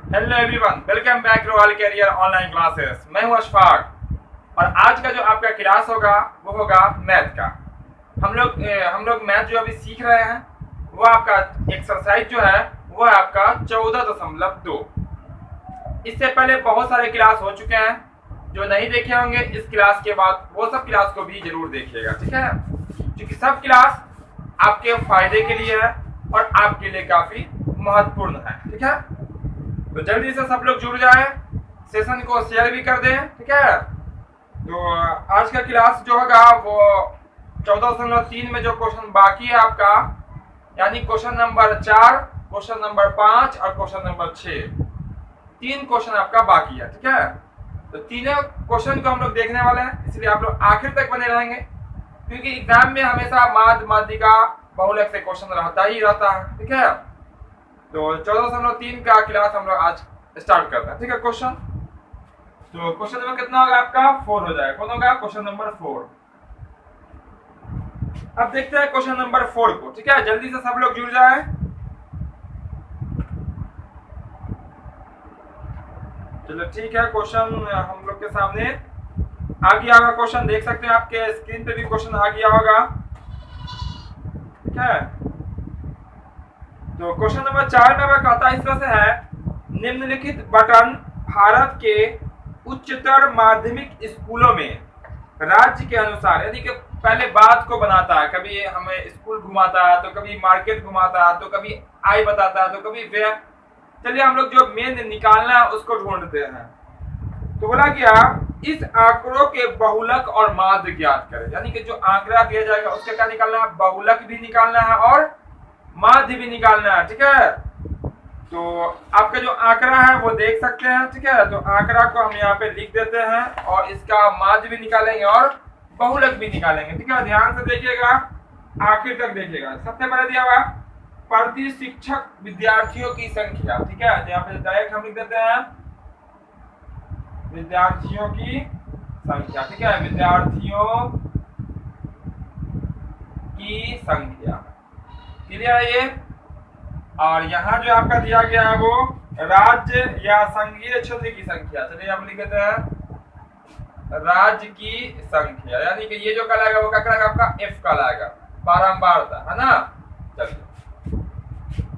Hello everyone, welcome back to all career online classes. मैं हूं अशफाक और आज का जो आपका क्लास होगा वो होगा मैथ का। हम लोग मैथ जो अभी सीख रहे हैं वो आपका एक्सरसाइज जो है वो है आपका 14.2। इससे पहले बहुत सारे क्लास हो चुके हैं। जो नहीं देखे होंगे इस क्लास के बाद वो सब क्लास को भी जरूर देखिएगा, ठीक है, क्योंकि सब क्लास आपके फायदे के लिए है और आपके लिए काफी महत्वपूर्ण है, ठीक है। तो जल्दी से सब लोग जुड़ जाए, सेशन को शेयर भी कर दें, ठीक है। तो आज का क्लास जो होगा वो 14.3 में जो क्वेश्चन बाकी है आपका, यानी क्वेश्चन नंबर 4, क्वेश्चन नंबर 5 और क्वेश्चन नंबर 6, 3 क्वेश्चन आपका बाकी है, ठीक है। तो तीनों क्वेश्चन को हम लोग देखने वाले हैं, इसलिए आप लोग आखिर तक बने रहेंगे, क्योंकि एग्जाम में हमेशा माध्यमिका बहुलक से क्वेश्चन रहता ही रहता है, ठीक है। तो 14.3 का क्लास हम लोग आज स्टार्ट करते हैं, ठीक है। क्वेश्चन तो क्वेश्चन नंबर कितना होगा आपका 4 हो जाएगा। कौन होगा क्वेश्चन नंबर 4। अब देखते हैं क्वेश्चन नंबर 4 को, ठीक है। जल्दी से सब लोग जुड़ जाए। चलो ठीक है, क्वेश्चन हम लोग के सामने आ गया होगा। क्वेश्चन देख सकते हैं, आपके स्क्रीन पे भी क्वेश्चन आ गया होगा, ठीक है। तो क्वेश्चन नंबर 4 में वह कहता है इस तरह से है, निम्नलिखित बटन भारत के उच्चतर माध्यमिक स्कूलों में राज्य के अनुसार, यानी कि पहले बात को बनाता है, कभी हमें स्कूल घुमाता है, तो कभी मार्केट घुमाता है, तो कभी आई बताता है, तो कभी वे। चलिए हम लोग जो मेन निकालना है उसको ढूंढते हैं। तो बोला गया इस आंकड़ों के बहुलक और माध्य ज्ञात करें, यानी कि जो आंकड़ा दिया जाएगा उसका क्या निकालना है, बहुलक भी निकालना है और माध्य भी निकालना है, ठीक है। तो आपका जो आंकड़ा है वो देख सकते हैं, ठीक है। तो आंकड़ा को हम यहाँ पे लिख देते हैं और इसका माध्य भी निकालेंगे और बहुलक भी निकालेंगे, ठीक है। ध्यान से देखिएगा, आखिर तक देखिएगा। सबसे पहले दिया हुआ प्रति शिक्षक विद्यार्थियों की संख्या, ठीक है। यहाँ पे डायरेक्ट हम लिख देते हैं विद्यार्थियों की संख्या, ठीक है। विद्यार्थियों की संख्या, क्लियर है ये। और यहाँ जो आपका दिया गया है वो राज्य या संघीय क्षेत्र की संख्या, चलिए हम लिख देते हैं राज्य की संख्या, यानी कि ये जो कहलाएगा वो क्या कहलाएगा आपका एफ कहलाएगा, बारंबारता, है ना। चलिए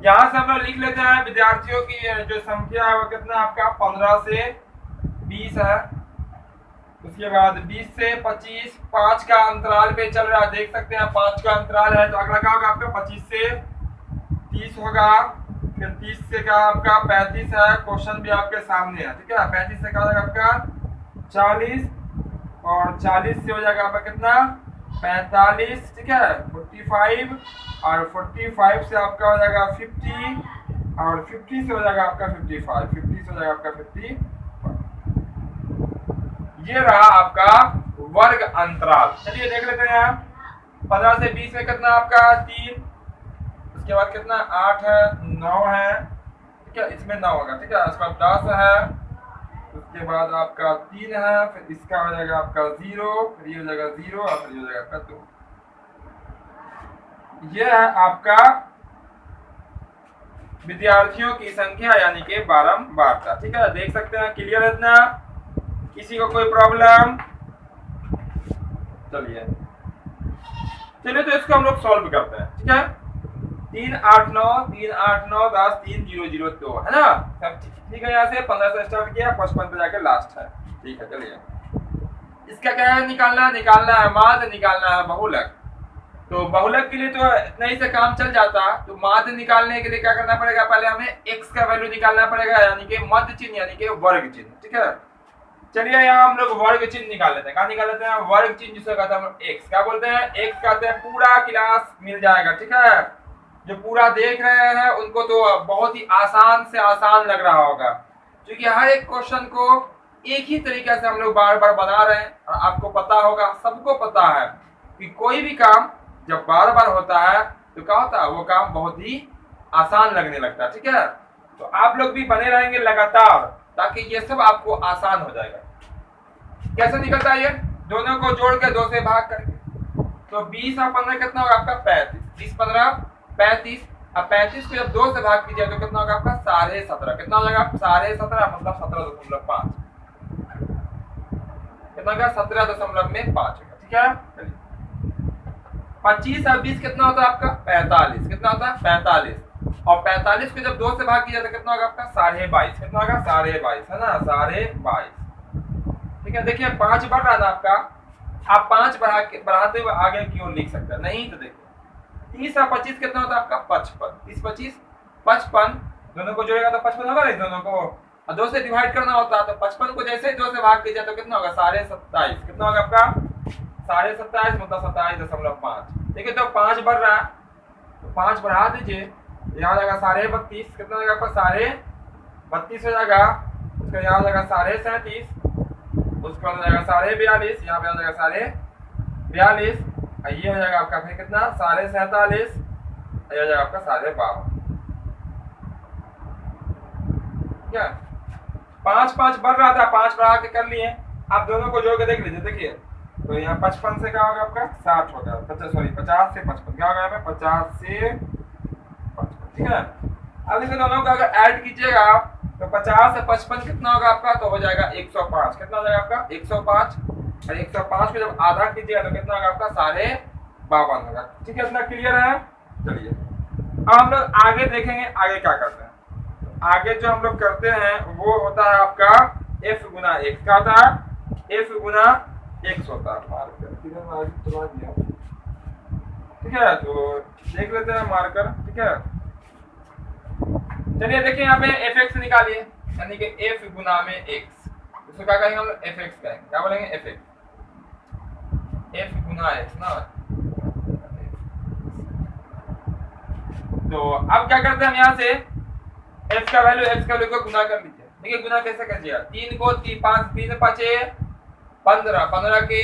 यहाँ से हम लोग लिख लेते हैं विद्यार्थियों की जो संख्या है वो कितना आपका 15 से 20 है। उसके बाद 20 से 25, 5 का अंतराल पे चल रहा है, देख सकते हैं 5 का अंतराल है। तो अगला क्या होगा आपका 25 से 30 होगा, फिर 30 से क्या आपका 35 है। क्वेश्चन भी आपके सामने है, ठीक है। 35 से क्या हो जाएगा आपका 40 और 40 से हो जाएगा आपका कितना 45, ठीक है। 45 और 45 से आपका हो जाएगा 50 और 50 से हो जाएगा आपका 55, 50 से हो जाएगा आपका 50। ये रहा आपका वर्ग अंतराल। चलिए देख लेते हैं, 15 से 20 में कितना आपका 3, उसके बाद कितना 8 है, 9 है, ठीक है। इसमें 9 होगा, ठीक है। उसके बाद 10 है, उसके बाद आपका 3 है, फिर इसका हो जाएगा आपका 0, फिर ये हो जाएगा 0 और फिर ये हो जाएगा आपका 2। ये है आपका विद्यार्थियों की संख्या, यानी कि बारंबारता, ठीक है। देख सकते हैं, क्लियर है इतना, किसी को कोई प्रॉब्लम। चलिए तो इसको हम लोग सॉल्व करते हैं, ठीक है। 3 8 9 3 8 9 10 3 0 0 2 है ना, सब ठीक है। यहाँ से 15 से स्टार्ट किया, 55 पे जाके लास्ट है, ठीक है। चलिए इसका क्या है, निकालना है माध्य, निकालना है बहुलक। तो बहुलक के लिए तो इतना ही से काम चल जाता, तो माध्य निकालने के लिए क्या करना पड़ेगा, पहले हमें x का वैल्यू निकालना पड़ेगा, यानी कि मध्य चिन्ह, यानी कि वर्ग चिन्ह, ठीक है। चलिए यहाँ हम लोग वर्ग चिन्ह निकाल लेते हैं। कहाँ निकाल लेते हैं, वर्ग चिन्ह जिसे कहते हैं हम x, क्या बोलते हैं, x कहते हैं। पूरा क्लास मिल जाएगा, ठीक है। जो पूरा देख रहे हैं उनको तो बहुत ही आसान से आसान लग रहा होगा, क्योंकि हर एक क्वेश्चन को एक ही तरीके से हम लोग बार बार बना रहे हैं। और आपको पता होगा, सबको पता है कि कोई भी काम जब बार बार होता है तो क्या होता है, वो काम बहुत ही आसान लगने लगता है, ठीक है। तो आप लोग भी बने रहेंगे लगातार, ताकि ये सब आपको आसान हो जाएगा। कैसे निकलता है ये, दोनों को जोड़ के 2 से भाग करके। तो 20 और 15 कितना होगा आपका 35, 20 15 35, अब 35 को जब 2 से भाग कीजिए तो कितना होगा आपका 17.5। कितना हो जाएगा 17.5 मतलब 17.5, कितना होगा 17.5 होगा। ठीक है, चलिए 25 और 20 कितना होता है आपका 45। कितना होता है 45, और 45 को जब 2 से भाग किया तो कितना होगा आपका 22.5। कितना होगा 22.5 है ना, 22.5। ठीक है, देखिए 5 बढ़ रहा था आपका, आप 5 बढ़ाते हुए आगे की ओर लिख सकते हैं। नहीं तो देखिए 30 और 25 कितना होता है आपका 55। 30 25 55, दोनों को जोड़ेगा तो 55 होगा, नहीं दोनों को 2 से डिवाइड करना होता है तो 55 को जैसे ही 2 से भाग कीजिए तो कितना होगा 27.5। कितना होगा आपका 27.5 मतलब 27.5। देखिए तो 5 बढ़ रहा है तो 5 बढ़ा दीजिए, यहाँ हो जाएगा 32.5। कितना हो जाएगा आपका 32.5 हो जाएगा। उसका यहाँ हो जाएगा 37.5, उसके बाद हो जाएगा 42.5, यहाँ पे हो जाएगा 42.5, ये हो जाएगा आपका फिर कितना 47.5, ये हो जाएगा आपका 52.5। ठीक है, 5 बढ़ रहा था, 5 बढ़ा के कर लिए। आप दोनों को जोड़ के देख लीजिए। देखिए तो यहाँ 55 से क्या होगा आपका 60 होगा, 50 से 55 क्या होगा यहाँ पे 50 से 55। ठीक है, अब देखिए दोनों को अगर ऐड कीजिएगा तो 50 से 55 कितना होगा आपका, तो हो जाएगा 105। कितना हो जाएगा आपका 105, और 105 को जब आधा कीजिएगा तो कितना होगा आपका 52.5 होगा। ठीक है, इतना क्लियर है। चलिए अब हम लोग आगे देखेंगे आगे क्या करते हैं। आगे जो हम लोग करते हैं वो होता है आपका f गुना x। क्या होता है f गुना x होता है। ठीक है, तो देख लेते हैं मार्कर। ठीक है, चलिए देखिए यहाँ पे fx निकालिए, यानी कि f गुना में x, इसको क्या कहेंगे हम लोग fx कहेंगे। क्या बोलेंगे fx, f गुना x ना। तो अब क्या करते हैं हम यहाँ से f का वैल्यू x का वैल्यू को गुना कर लीजिए। देखिए गुना कैसे कीजिएगा, 3 को 5 3 5 15, 15 के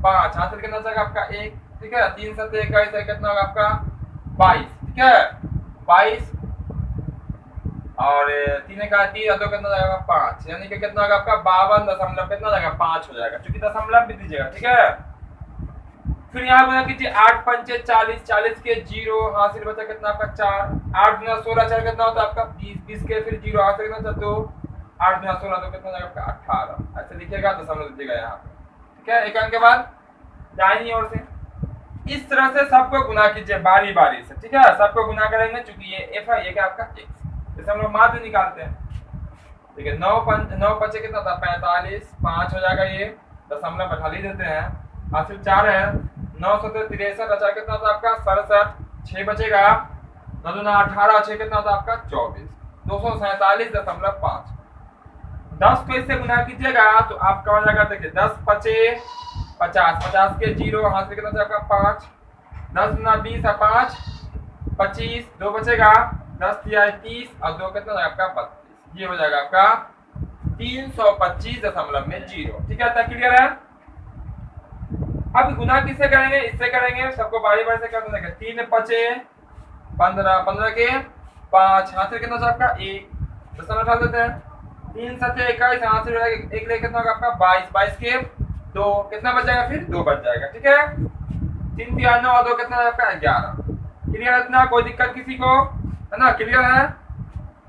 5 हासिल करना चाहिए आपका 1। ठीक है, 3 7 21 कितना होगा आपका 22। ठीक है 22, और 3 का 3 और 2 कितना जाएगा 5, यानी कि कितना होगा आपका 52 कितना जाएगा 5 हो जाएगा, क्योंकि दशमलव भी दीजिएगा। ठीक है, फिर यहाँ गुना कीजिए 8 5 40, 40 के 0 हासिल बचा कितना आपका 4, 8 गुना 16 4 कितना होता है आपका 20, 20 के फिर 0 हासिल कितना होता 2, 8 गुना 16 तो कितना जाएगा आपका 18। ऐसे लिखिएगा दशमलव दीजिएगा यहाँ पे। ठीक है, एक अंक के बाद दाहिनी ओर से इस तरह से सबको गुना कीजिए बारी बारी से। ठीक है, सबको गुना करेंगे, चूंकि ये f है, ये क्या आपका x, जैसे हम लोग माध्य निकालते हैं। ठीक है, 9 5 कितना था 45, 5 हो जाएगा, ये दशमलव बैठा ली देते हैं, हासिल 4 है, 9 7 63 अच्छा कितना था आपका 67, 6 बचेगा, 9 दूना 18, 6 कितना था आपका 24, 247.5। 10 को इससे गुना कीजिएगा तो आपका हो जाएगा, देखिए 10 5 50, 50 के 0 हासिल कितना था आपका 5, 10 गुना 20 है 5 25, 2 बचेगा, 10 या 30 और 2 कितना है आपका 32, ये हो जाएगा आपका 325.0। ठीक है, तक क्लियर है। अब गुना किससे करेंगे, इससे करेंगे, सबको बारी बारी से कर देंगे। 3 5 15, 15 के 5 हासिल कितना था आपका 1, दशमलव उठा देते हैं, 3 7 21 हासिल एक ले कितना होगा आपका 22, 22 के 2 कितना बच जाएगा, फिर 2 बच जाएगा। ठीक है, 3 3 9 और 2 कितना है आपका 11। क्लियर है, इतना कोई दिक्कत किसी को है ना, क्लियर है।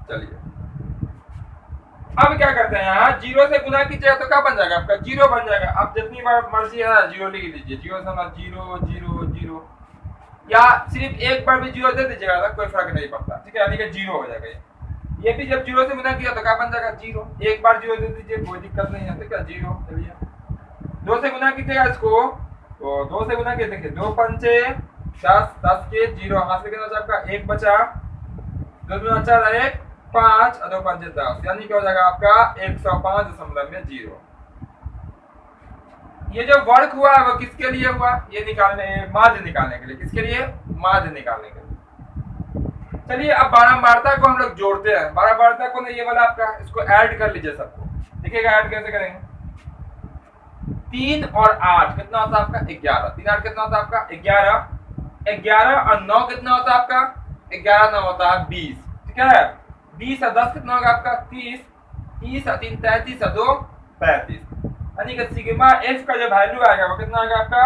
चलिए अब क्या करते हैं, यहाँ 0 से गुना कीजिएगा तो क्या बन जाएगा आपका 0 बन जाएगा। आप जितनी बार मर्जी है 0 लिख लीजिए, 0 से 0 0 0, या सिर्फ एक बार भी 0 दे दीजिएगा तो कोई फर्क नहीं पड़ता। ठीक है, यानी कि 0 हो जाएगा। ये भी जब 0 से गुना किया तो क्या बन जाएगा 0, एक बार 0 दे दीजिए, कोई दिक्कत नहीं है। ठीक है 0। चलिए 2 से गुना कीजिएगा इसको, तो 2 से गुना किए, देखिए 2 5 10, 10 के 0 हासिल कितना आपका 1 बचा, 2 दूना 4 1 5 और 2 5 10, यानी क्या हो जाएगा आपका 105.0। ये जो वर्क हुआ है वो किसके लिए हुआ, ये निकालने, माध्य निकालने के लिए। किसके लिए, माध्य निकालने के लिए। चलिए अब बारंबारता को हम लोग जोड़ते हैं। बारंबारता को ये वाला आपका, इसको ऐड कर लीजिए सबको। देखिएगा ऐड कैसे करेंगे, 3 और 8 कितना होता है आपका 11, 3 8 कितना होता है आपका 11, 11 और 9 कितना होता है आपका 11 9 होता है 20। ठीक है, 20 और 10 कितना होगा आपका 30, 30 और 3 33 और 2 35, यानी कि सिग्मा एफ का जो वैल्यू आएगा वो कितना आएगा आपका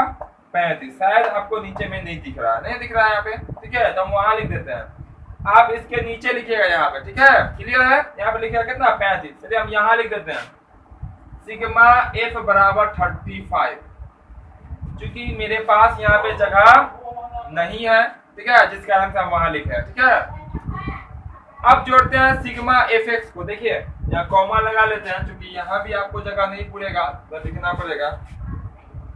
35। शायद आपको नीचे में नहीं दिख रहा है, नहीं दिख रहा है यहाँ पे। ठीक है, तो हम वहां लिख देते हैं आप इसके नीचे लिखिएगा यहाँ पे, ठीक है, क्लियर है। यहाँ पे लिखिएगा कितना 35, चलिए हम यहाँ लिख देते हैं सिग्मा एफ बराबर 35, क्योंकि मेरे पास यहाँ पे जगह नहीं है, ठीक है, जिस कारण से हम वहां लिखे हैं, ठीक है। अब जोड़ते हैं सिग्मा एफ एक्स को, देखिए यहाँ कॉमा लगा लेते हैं, क्योंकि यहाँ भी आपको जगह नहीं पूरेगा तो लिखना पड़ेगा।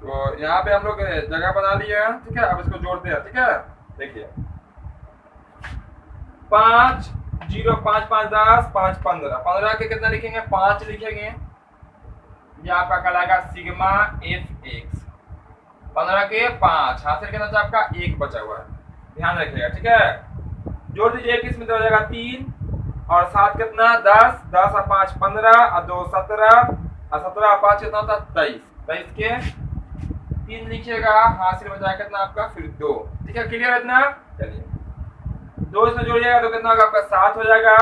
तो यहाँ पे हम लोग जगह बना लिए हैं, ठीक है। अब इसको जोड़ते हैं, ठीक है। देखिए 5 0 5 5 10 5 15, 15 के कितना लिखेंगे 5 लिखेंगे, ये आपका कहलाएगा सिग्मा एफ एक्स। 15 के 5 हासिल कितना था आपका 1 बचा हुआ है, ध्यान रखिएगा, ठीक है। जोड़ दीजिए, किस में हो जाएगा 3 और 7 कितना 10, 10 और 5 15 और 2 17 और 17 और 5 कितना होता 23, 23 के 3 लिखिएगा, हासिल में जाएगा कितना आपका फिर 2, ठीक है, क्लियर है इतना। चलिए 2 इसमें जोड़िएगा तो कितना होगा आपका 7 हो जाएगा,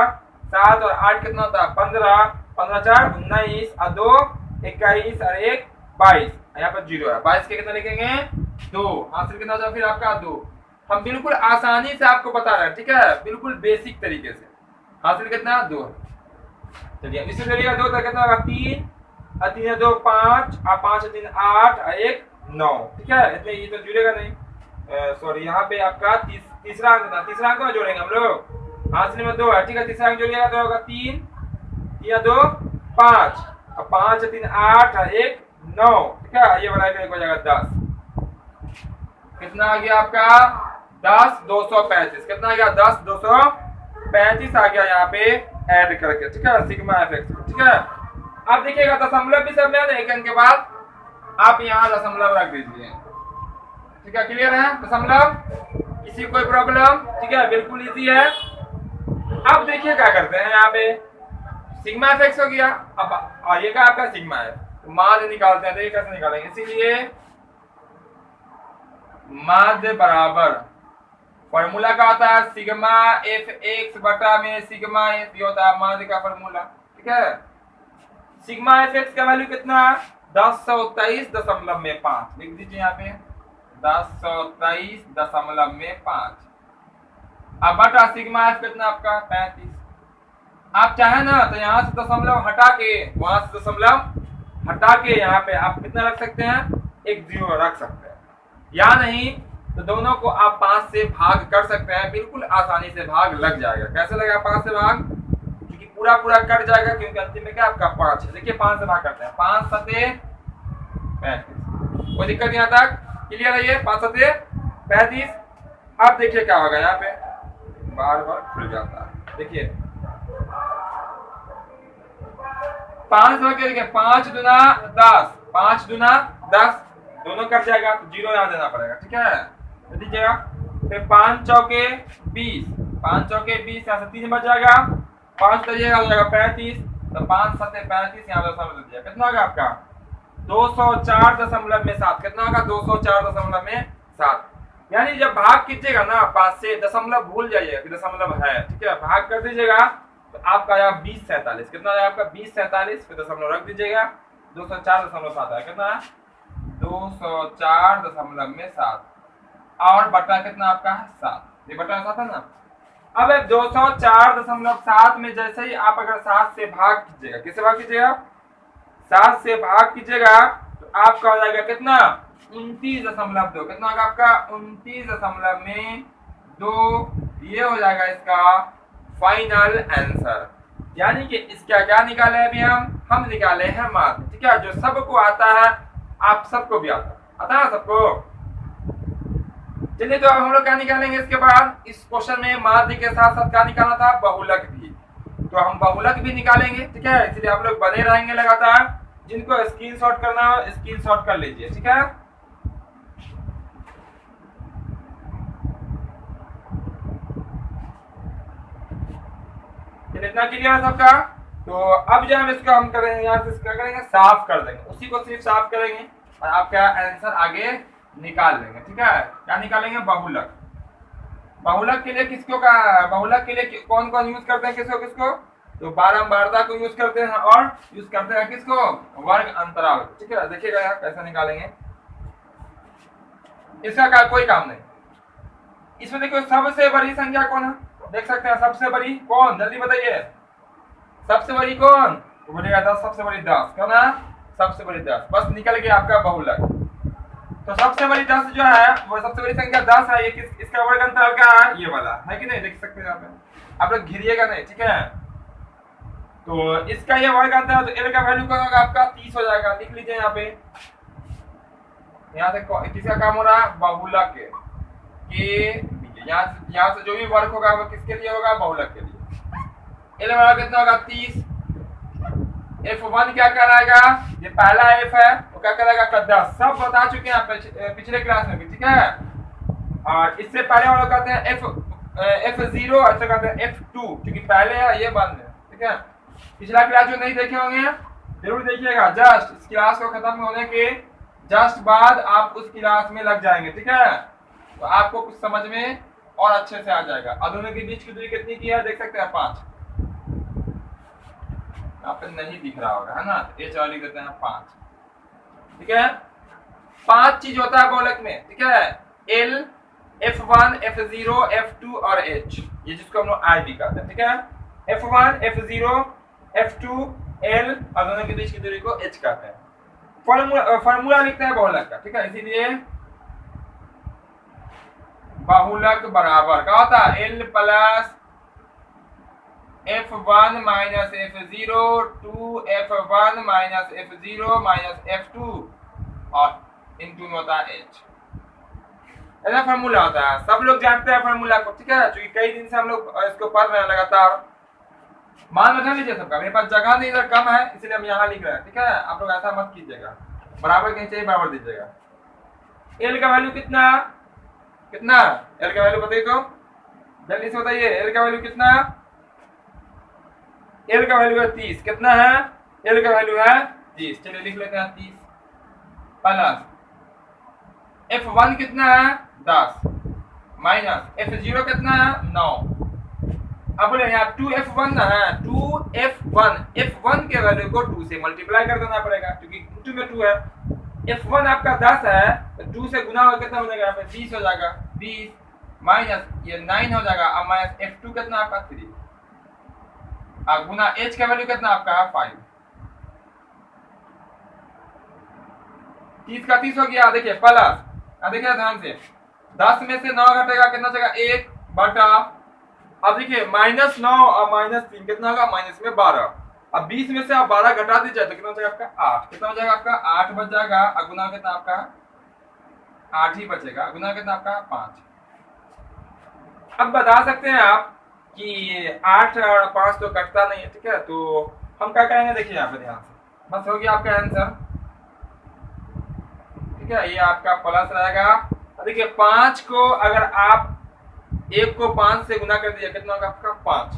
7 और 8 कितना होता है 15, 15 4 19 और 2 21 और 1 22, यहाँ पर 0 है, 22 के कितना लिखेंगे 2, हासिल कितना होता है फिर आपका 2। हम बिल्कुल आसानी से आपको बता रहे हैं, ठीक है, बिल्कुल बेसिक तरीके से। हासिल कितना 2 है। चलिए इससे जोड़िएगा 2 तो कितना होगा 3 और 3 2 5 और 5 3 8 और 1 9, ठीक है। इतने ये तो जुड़ेगा नहीं, सॉरी यहाँ पे आपका तीसरा अंक था, तीसरा अंक में जोड़ेंगे हम लोग, हासिल में 2 है, ठीक है। तीसरा अंक जोड़िएगा तो होगा 3 3 2 5 और 5 3 8 और 1 9, ठीक है। ये बनाएगा एक हो जाएगा 10, कितना आ गया आपका 10 235, कितना आ गया 10 235 आ गया यहाँ पे ऐड करके, ठीक है, सिग्मा एफ एक्स, ठीक है। अब देखिएगा दशमलव भी सब में एक अंक के बाद आप यहाँ दशमलव रख दीजिए, ठीक है, क्लियर है। दशमलव किसी कोई प्रॉब्लम, ठीक है, बिल्कुल इजी है। अब देखिए क्या करते हैं, यहाँ पे सिग्मा एफ एक्स हो गया, अब ये क्या आपका सिग्मा है, तो माध्य निकालते हैं, देखिए कैसे निकालेंगे। इसीलिए माध्य बराबर फॉर्मूला का होता है सिग्मा एफ एक्स बटा में सिग्मा एफ, ये होता है माध्य का फॉर्मूला, ठीक है। सिग्मा एफ एक्स का वैल्यू कितना 1023.5 लिख दीजिए यहाँ पे 1023.5। अब बटा सिग्मा एफ कितना आपका 35। आप चाहे ना तो यहाँ से दशमलव हटा के, वहां से दशमलव हटा के यहाँ पे आप कितना रख सकते हैं, एक 0 रख सकते हैं, या नहीं तो दोनों को आप 5 से भाग कर सकते हैं, बिल्कुल आसानी से भाग लग जाएगा। कैसे लगेगा 5 से भाग, क्योंकि पूरा पूरा कट जाएगा, क्योंकि अंतिम में क्या आपका 5 है। देखिए 5 से भाग करते हैं, 5 सते 35, कोई दिक्कत नहीं आता, क्लियर है ये 5 सते 35। अब देखिए क्या होगा, यहाँ पे बार बार खुल जाता है, देखिए 5 देखिए 5 दूना 10, 5 दूना 10, दोनों कट जाएगा तो 0 यहाँ देना पड़ेगा, ठीक है, दीजिएगा। फिर 5 चौके 20, 5 चौके 20, यहाँ से 3 बच जाएगा, 5 दीजिएगा हो जाएगा 35, तो 5 सते 35, यहाँ दशमलव दे दिया, कितना होगा आपका 204.7, कितना होगा 204.7। यानी जब भाग कीजिएगा ना 5 से, दशमलव भूल जाइएगा कि दशमलव है, ठीक है, भाग कर दीजिएगा तो आपका आया 2047, कितना आया आपका 2047, फिर दशमलव रख दीजिएगा, 204.7 है, कितना 204.7 और बटा कितना आपका 7, ये बटा 7 है ना। अब 204.7 में जैसे ही आप अगर 7 से भाग कीजिएगा, किससे भाग कीजिएगा 7 से भाग कीजिएगा तो आपका हो जाएगा कितना 29.2, कितना होगा आपका 29.2, ये हो जाएगा इसका फाइनल आंसर। यानी कि इसका क्या निकाले अभी हम निकाले हैं माध्य, ठीक है, जो सबको आता है, आप सबको भी आता है सबको। चलिए तो अब हम लोग क्या निकालेंगे इसके बाद, इस क्वेश्चन में माध्य के साथ साथ क्या निकालना था, बहुलक भी, तो हम बहुलक भी निकालेंगे, ठीक है। इसलिए आप लोग बने रहेंगे लगातार, जिनको स्क्रीनशॉट करना हो स्क्रीनशॉट कर लीजिए, ठीक है। इतना क्लियर है सबका। तो अब जो हम इसका हम करेंगे, यहाँ से क्या करेंगे साफ कर देंगे, उसी को सिर्फ साफ करेंगे और आपका आंसर आगे निकाल लेंगे, ठीक है। क्या निकालेंगे बहुलक। बहुलक के लिए किसको का, बहुलक के लिए कौन कौन यूज करते हैं, किसको किसको, तो बारंबारता को यूज करते हैं और यूज करते हैं किसको, वर्ग अंतराल, ठीक है। देखिएगा यार कैसे निकालेंगे, इसका कोई काम नहीं। इसमें देखो सबसे बड़ी संख्या कौन है, देख सकते हैं सबसे बड़ी कौन, जल्दी बताइए सबसे बड़ी कौन, तो बोलिएगा 10, सबसे बड़ी 10 क्यों ना, सबसे बड़ी 10, बस निकल गया आपका बहुलक। तो सबसे बड़ी 10 जो है वो सबसे बड़ी संख्या 10 है, ये किस इसका वर्ग अंतराल क्या है, ये वाला है कि नहीं, देख सकते हैं यहाँ पे, आप लोग घिरिएगा नहीं, ठीक है। तो इसका ये वर्ग अंतराल, तो एल का वैल्यू क्या होगा आपका 30 हो जाएगा, लिख लीजिए यहाँ पे। यहाँ से किसका काम हो रहा है, बहुलक के, यहाँ से जो भी वर्ग होगा वो किसके लिए होगा, बहुलक के लिए। एल वाला कितना होगा 30, F1 क्या कहलाएगा, ये पहला F है वो क्या कहलाएगा 10, सब बता चुके हैं पिछले क्लास में भी, ठीक है। और इससे पहले वाला कहते हैं F0, ऐसे कहते हैं F2, क्योंकि पहले है ये बंद है, ठीक है। पिछला क्लास जो नहीं देखे होंगे जरूर देखिएगा, जस्ट इस क्लास को खत्म होने के जस्ट बाद आप उस क्लास में लग जाएंगे, ठीक है। तो आपको कुछ समझ में और अच्छे से आ जाएगा। अब दोनों के बीच की दूरी कितनी की है, देख सकते हैं 5, यहाँ पे नहीं दिख रहा होगा है ना, तो ये लिख देते हैं 5, ठीक है। 5 चीज होता है बहुलक में, ठीक है, L, F1, F0, F2 और H, ये जिसको हम लोग I भी कहते हैं, ठीक है। F1, F0, F2, L और दोनों के बीच की दूरी को H कहते हैं। फॉर्मूला लिखते हैं बहुलक का, ठीक है, इसीलिए बहुलक बराबर क्या होता है, L plus F1 minus F0 to F1 minus F0 minus F2 और इनटू में होता है H, ऐसा फॉर्मूला होता है, सब लोग जानते हैं फॉर्मूला को, ठीक है। क्योंकि कई दिन से हम लोग इसको पढ़ रहे हैं लगातार। मान बैठा लीजिए सबका, मेरे पास जगह नहीं इधर कम है इसलिए हम यहाँ लिख रहे हैं, ठीक है। आप लोग ऐसा मत कीजिएगा, बराबर कहीं चाहिए बराबर दीजिएगा। L का वैल्यू कितना कितना, L का वैल्यू बताइए तो जल्दी से बताइए, L का वैल्यू कितना, L का वैल्यू है 30, कितना है, L का वैल्यू है 30, चलिए लिख लेते हैं 30 प्लस F1 कितना है 10 माइनस F0 कितना है 9। अब बोले यहाँ 2F1 ना है, 2F1, F1 के वैल्यू को 2 से मल्टीप्लाई कर देना पड़ेगा क्योंकि 2 में 2 है। F1 आपका 10 है तो 2 से गुना होगा कितना हो जाएगा, यहाँ पे 20 हो जाएगा, 20 माइनस ये 9 हो जाएगा, अब माइनस F2 कितना आपका 3 और गुना H का वैल्यू कितना आपका 5, 30 का 30 हो गया, देखिए प्लस, देखिए ध्यान से 10 में से 9 घटेगा कितना हो जाएगा 1 बटा, अब देखिए -9 और -3 कितना होगा, माइनस में 12, अब 20 में से आप 12 घटा दीजिए तो कितना हो जाएगा आपका 8, कितना हो जाएगा आपका 8 बच जाएगा, और गुना कितना आपका 8 ही बचेगा, गुना कितना आपका 5। अब बता सकते हैं आप कि 8 और 5 तो कटता नहीं है, ठीक है, तो हम क्या करेंगे, देखिए यहाँ पे ध्यान से, बस हो गया आपका आंसर, ठीक है, ये आपका प्लस रहेगा। देखिए 5 को अगर आप 1 को 5 से गुना कर दीजिए कितना होगा आपका 5,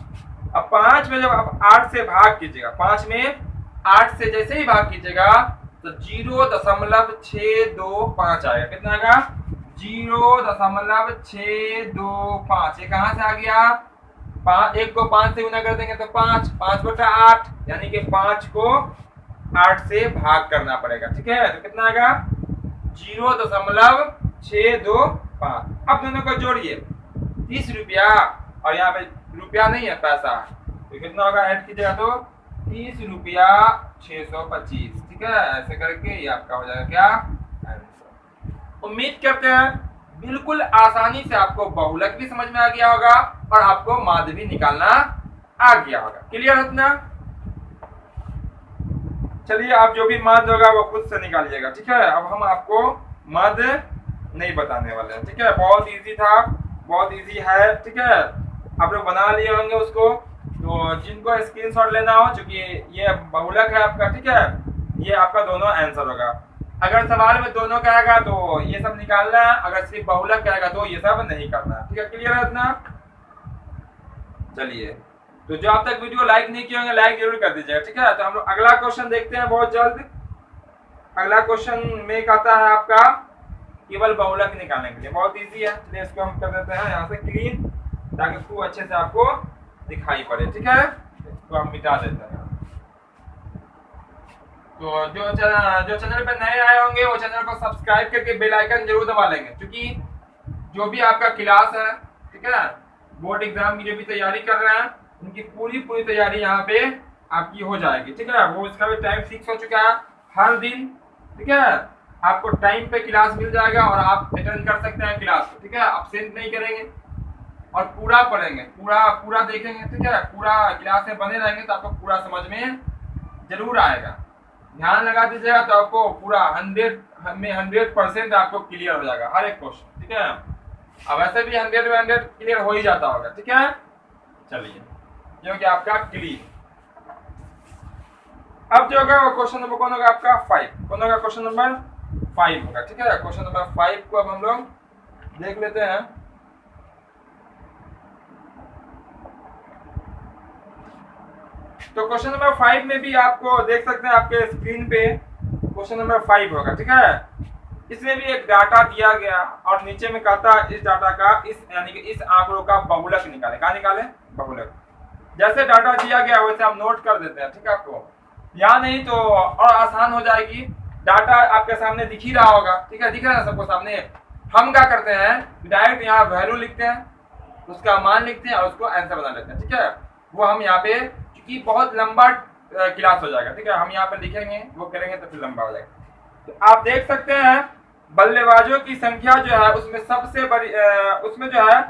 अब 5 में जब आप 8 से भाग कीजिएगा, 5 में 8 से जैसे ही भाग कीजिएगा तो 0.625 आएगा, कितना आएगा 0.625, ये कहां से आ गया, 1 को 5 से गुना कर देंगे तो 5, 5 बटा 8 यानी कि 5 को 8 से भाग करना पड़ेगा, ठीक है, तो कितना आएगा 0.625। अब दोनों को जोड़िए 30 रुपया और यहाँ पे रुपया नहीं है पैसा, तो कितना होगा ऐड कीजिएगा तो 30 रुपया 625, ठीक है, ऐसे करके ये आपका हो जाएगा क्या आंसर। उम्मीद करते हैं बिल्कुल आसानी से आपको बहुलक भी समझ में आ गया होगा और आपको माध्य भी निकालना आ गया होगा, क्लियर है इतना। चलिए आप जो भी माध्य होगा वो खुद से निकालिएगा, ठीक है। अब हम आपको माध्य नहीं बताने वाले हैं, ठीक है, बहुत इजी था, बहुत इजी है, ठीक है, आप लोग बना लिए होंगे उसको, तो जिनको स्क्रीनशॉट लेना हो, क्योंकि ये बहुलक है आपका, ठीक है, ये आपका दोनों आंसर होगा। अगर सवाल में दोनों का आएगा तो ये सब निकालना है, अगर सिर्फ बहुलक का आएगा तो ये सब नहीं करना है, ठीक है, क्लियर है इतना। चलिए, तो जो आप तक वीडियो लाइक नहीं किए होंगे लाइक जरूर कर दीजिएगा, ठीक है। तो हम लोग अगला क्वेश्चन देखते हैं बहुत जल्द। अगला क्वेश्चन में कहता है आपका केवल बहुलक निकालने के लिए, बहुत इजी है, चलिए इसको हम कर देते हैं यहाँ से क्लीन, ताकि खूब अच्छे से आपको दिखाई पड़े, ठीक है, इसको हम मिटा देते हैं। तो जो चैनल पे नए आए होंगे वो चैनल को सब्सक्राइब करके बेल आइकन जरूर दबा लेंगे, क्योंकि जो भी आपका क्लास है, ठीक है, बोर्ड एग्जाम की जो भी तैयारी कर रहे हैं उनकी पूरी पूरी तैयारी यहाँ पे आपकी हो जाएगी, ठीक है। वो इसका भी टाइम फिक्स हो चुका है, हर दिन, ठीक है, आपको टाइम पे क्लास मिल जाएगा और आप अटेंड कर सकते हैं क्लास को, ठीक है। एब्सेंट नहीं करेंगे और पूरा पढ़ेंगे, पूरा पूरा देखेंगे, ठीक है। पूरा क्लास में बने रहेंगे तो आपको पूरा समझ में जरूर आएगा। ध्यान लगा दीजिएगा तो आपको पूरा 100% आपको क्लियर हो जाएगा हर एक क्वेश्चन, ठीक है। अब वैसे भी 100 में 100 क्लियर हो ही जाता होगा, ठीक है। चलिए, ये हो गया आपका क्लियर। अब जो होगा वो क्वेश्चन नंबर कौन होगा आपका 5, कौन होगा क्वेश्चन नंबर 5 होगा, ठीक है। क्वेश्चन नंबर 5 को अब हम लोग देख लेते हैं। तो क्वेश्चन नंबर 5 में भी आपको देख सकते हैं आपके स्क्रीन पे क्वेश्चन नंबर 5 होगा, ठीक है। इसमें भी एक डाटा दिया गया और नीचे में कहता है इस डाटा का यानी कि इस आंकड़ों का बहुलक निकाले। कहाँ निकाले? बहुलक। जैसे डाटा दिया गया वैसे आप नोट कर देते हैं, ठीक है। आपको या नहीं तो और आसान हो जाएगी, डाटा आपके सामने दिख ही रहा होगा, ठीक है, दिख रहा है सबको सामने। हम क्या करते हैं, डायरेक्ट यहाँ वैल्यू लिखते हैं, उसका मान लिखते हैं और उसको आंसर बना लेते हैं, ठीक है। वो हम यहाँ पे क्योंकि बहुत लंबा क्लास हो जाएगा, ठीक है, हम यहाँ पे लिखेंगे वो करेंगे तो फिर लंबा हो जाएगा। तो आप देख सकते हैं बल्लेबाजों की संख्या जो है उसमें सबसे बड़ी उसमें जो है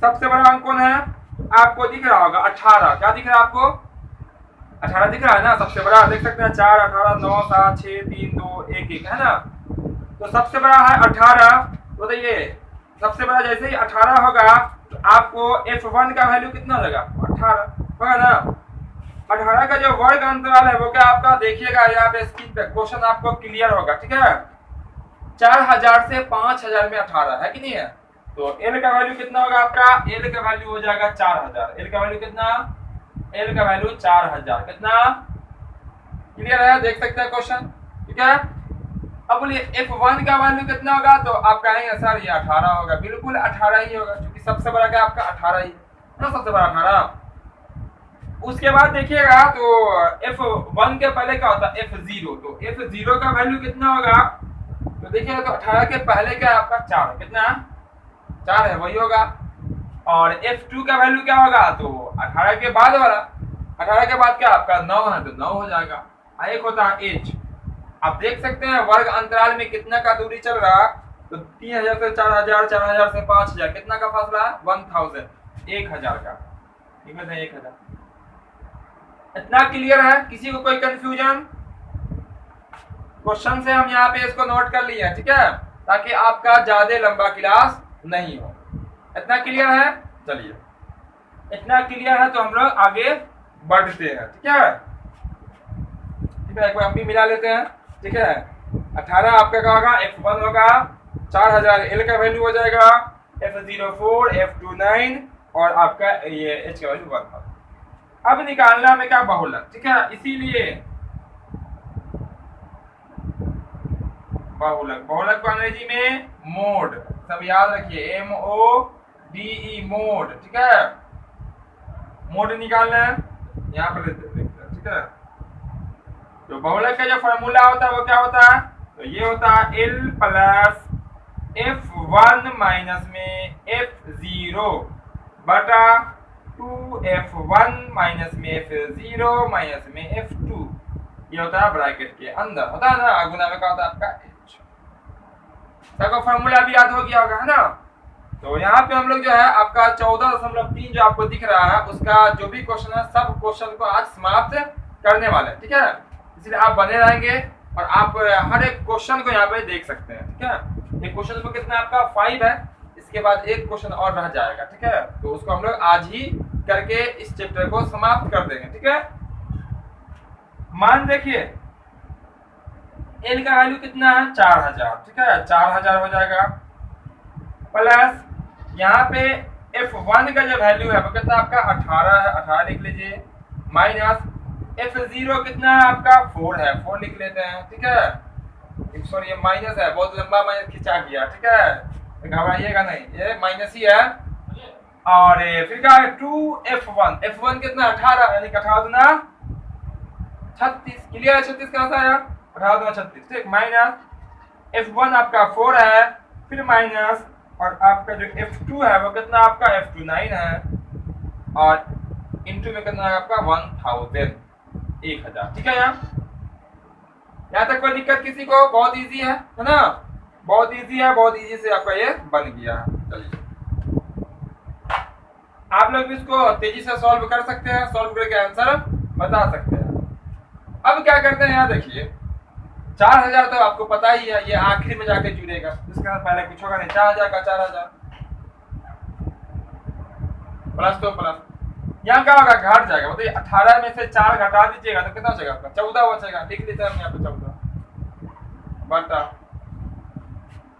सबसे बड़ा अंक कौन है, आपको दिख रहा होगा 18। क्या दिख रहा है आपको? 18 दिख रहा है ना, सबसे बड़ा देख सकते हैं 4, 18, 9, 7, 6, 3, 2, 1, 1 है ना। तो सबसे बड़ा है 18। तो ये सबसे बड़ा जैसे ही 18 होगा तो आपको F1 का वैल्यू कितना होगा? 18 होगा ना। 18 का जो वर्ग अंतराल है वो क्या आपका देखिएगा यहाँ पे स्क्रीन पे, क्वेश्चन आपको क्लियर होगा, ठीक है। 4000 से 5000 में 18 है कि नहीं है। तो L का वैल्यू कितना होगा आपका? L का वैल्यू हो जाएगा 4000। L का वैल्यू कितना? L का वैल्यू 4000। कितना क्लियर है? देख सकते हैं क्वेश्चन, ठीक है। अब बोलिए F1 का वैल्यू कितना होगा? तो आप कहेंगे सर ये 18 होगा। बिल्कुल 18 ही होगा क्योंकि सबसे बड़ा क्या आपका 18 ही है ना, सबसे बड़ा 18। उसके बाद देखिएगा तो F1 के पहले क्या होता है? F0। तो F0 का वैल्यू कितना होगा? तो देखिएगा तो 18 के पहले क्या है आपका 4, कितना 4 है, वही होगा। और F2 का वैल्यू क्या होगा? तो 18 के बाद वाला, 18 के बाद क्या आपका 9 है तो 9 हो जाएगा। एक होता है H। आप देख सकते हैं वर्ग अंतराल में कितना का दूरी चल रहा है। तो 3000 से 4000, 4000 से 5000, कितना का फासला है? 1000, 1000 का, ठीक है, 1000। इतना क्लियर है? किसी को कोई कंफ्यूजन? क्वेश्चन से हम यहाँ पे इसको नोट कर लिए, ठीक है, ताकि आपका ज्यादा लंबा क्लास नहीं हो। इतना क्लियर है? चलिए, इतना क्लियर है तो हम लोग आगे बढ़ते हैं, ठीक है। ठीक है, एक बार हम भी मिला लेते हैं, ठीक है। 18 आपका क्या होगा? F1 होगा, 4000 L का वैल्यू हो जाएगा, F0 4, F2 9 और आपका ये H का वैल्यू 1 था। अब निकालना में क्या बहुलक, ठीक है, इसीलिए बहुलक, बहुलक को अंग्रेजी में मोड, सब याद रखिए, MODE मोड, ठीक है। मोड निकालना है यहाँ पर देखते हैं, ठीक है। तो बहुलक का जो फॉर्मूला होता है वो क्या होता है? तो ये होता है L प्लस F1 माइनस में F0 बटा 2F1 माइनस में F0 माइनस में F2। ये होता है ब्रैकेट के अंदर, होता है ना, गुना में क्या होता है आपका H। सबका फॉर्मूला भी याद हो गया होगा, है ना। तो यहाँ पे हम लोग जो है आपका 14.3 जो आपको दिख रहा है उसका जो भी क्वेश्चन है सब क्वेश्चन को आज समाप्त करने वाले हैं, ठीक है। इसलिए आप बने रहेंगे और आप हर एक क्वेश्चन को यहाँ पे देख सकते हैं, ठीक है। ये क्वेश्चन को कितना आपका 5 है, इसके बाद एक क्वेश्चन और रह जाएगा, ठीक है। तो उसको हम लोग आज ही करके इस चैप्टर को समाप्त कर देंगे, ठीक है। मान देखिए L का वैल्यू कितना है? 4000, ठीक है, 4000 हो जाएगा प्लस यहाँ पे F1 का जो वैल्यू है वो कितना आपका 18 है, 18 लिख लीजिए, माइनस F0 कितना है आपका 4 है, 4 लिख लेते हैं, ठीक है। सॉरी ये माइनस है, बहुत लंबा माइनस खिंचा गया, ठीक है, घबराइएगा नहीं, ये माइनस ही है। और फिर क्या है 2F1, F1 कितना 18 यानी 18 दूना 36, क्लियर है। 36 कहाँ से आया? 18 दूना 36, ठीक, माइनस F1 आपका 4 है, फिर माइनस और आपका जो F2 है वो कितना आपका F2 9 है, और इंटू में कितना आएगा आपका 1000, 1000। ठीक है यार, यहाँ तक कोई दिक्कत किसी को? बहुत इजी है ना, बहुत इजी है, बहुत इजी से आपका ये बन गया। चलिए आप लोग भी इसको तेजी से सॉल्व कर सकते हैं, सॉल्व करके आंसर बता सकते हैं। अब क्या करते हैं यहाँ देखिए, 4000 तो आपको पता ही है, ये आखिरी में जाके जुड़ेगा, इसके साथ पहले कुछ होगा नहीं। 4000 का 4000 प्लस तो प्लस, यहाँ क्या होगा? घट जाएगा, मतलब 18 में से 4 घटा दीजिएगा तो कितना बचेगा आपका? 14 बचेगा। लिख लेते हैं हम यहाँ पे 14 बटा,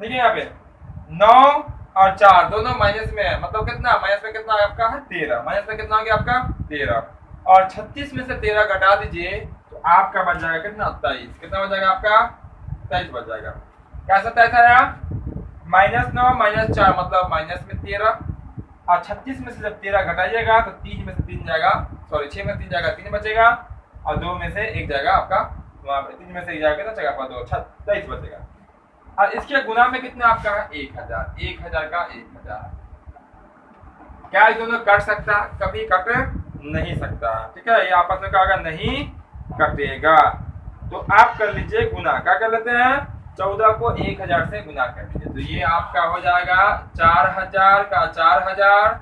देखिए यहाँ पे 9 और 4 दोनों माइनस में है, मतलब कितना? माइनस में कितना आपका है? 13। माइनस में कितना हो गया आपका? 13। और 36 में से 13 घटा दीजिए तो आपका बच जाएगा कितना? 23। कितना बच जाएगा आपका? 23 बच जाएगा। कैसा 23 आया? -9 -4 मतलब माइनस में 13, और 36 में से जब 13 घटाइएगा तो 3 में से 3 जाएगा, सॉरी 6 में से 3 जाएगा, 3 बचेगा, और 2 में से 1 जाएगा आपका, 3 में से 1 जाएगा, कितना जाएगा आपका? 2, 23 बचेगा। और इसके गुना में कितना आपका है? 1000। 1000 का 1000। क्या ये दोनों कट सकता? कभी कट नहीं सकता। ठीक है, ये आपस में क्या होगा? नहीं कटेगा। तो आप कर लीजिए गुना, क्या कर लेते हैं? 14 को 1000 से गुना कर लीजिए, तो ये आपका हो जाएगा 4000 का 4000।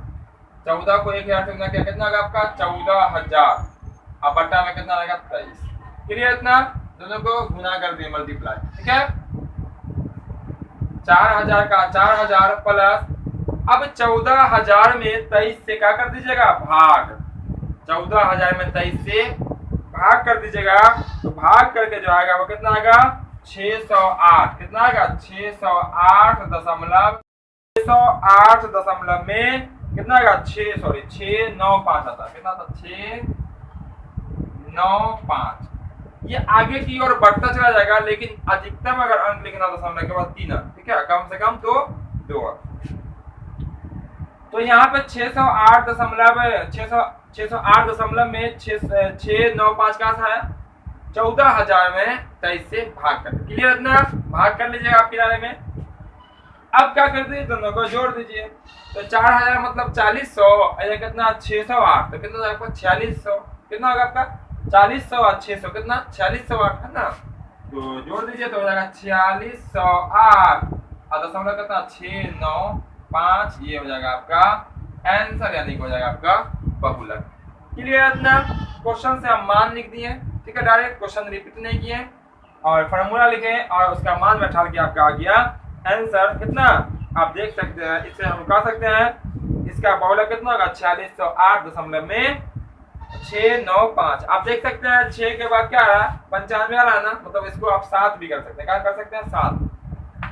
14 को 1000 से गुना किया, कितना होगा आपका? 14000। अब बट्टा में कितना आएगा? 23। क्लियर? इतना दोनों को गुना कर दिए, मल्टीप्लाई। ठीक है, 4000 का 4000 प्लस, अब 14000 में 23 से क्या कर दीजिएगा? भाग। 14000 में 23 से भाग कर दीजिएगा, तो भाग करके जो आएगा वो कितना आएगा? 608। कितना आएगा? 608 दशमलव में कितना आएगा? 695 आता है। कितना था? 695। ये आगे की ओर बढ़ता चला जाएगा, लेकिन अधिकतम अगर अंक लिखना तो दशमलव के बाद 3 अंक। ठीक है, कम से कम तो 2 अंक। तो यहाँ पे 608 में 695 का है, 14000 में 23 से भाग कर। क्लियर? इतना भाग कर लीजिएगा आप किनारे में। अब क्या कर दीजिए? दोनों को जोड़ दीजिए, तो 4000 मतलब 4000, ये कितना? 608, तो कितना आपका? 4600। कितना होगा आपका? 4000 और 600 कितना? 4608 है ना, तो जोड़ दीजिए तो हो जाएगा 4608 और दशमलव कितना? 695। ये हो जाएगा आपका आंसर, यानी हो जाएगा आपका बहुलक। क्लियर? इतना क्वेश्चन से हम मान लिख दिए। ठीक है, डायरेक्ट क्वेश्चन रिपीट नहीं किए, और फॉर्मूला लिखे और उसका मान बैठा के आपका आ गया आंसर। कितना आप देख सकते हैं, इससे हम कह सकते हैं इसका बहुलक कितना होगा? 4608.695। आप देख सकते हैं 6 के बाद क्या आ रहा है? 95 आ रहा है ना, मतलब इसको आप 7 भी कर सकते हैं। क्या कर सकते हैं? 7।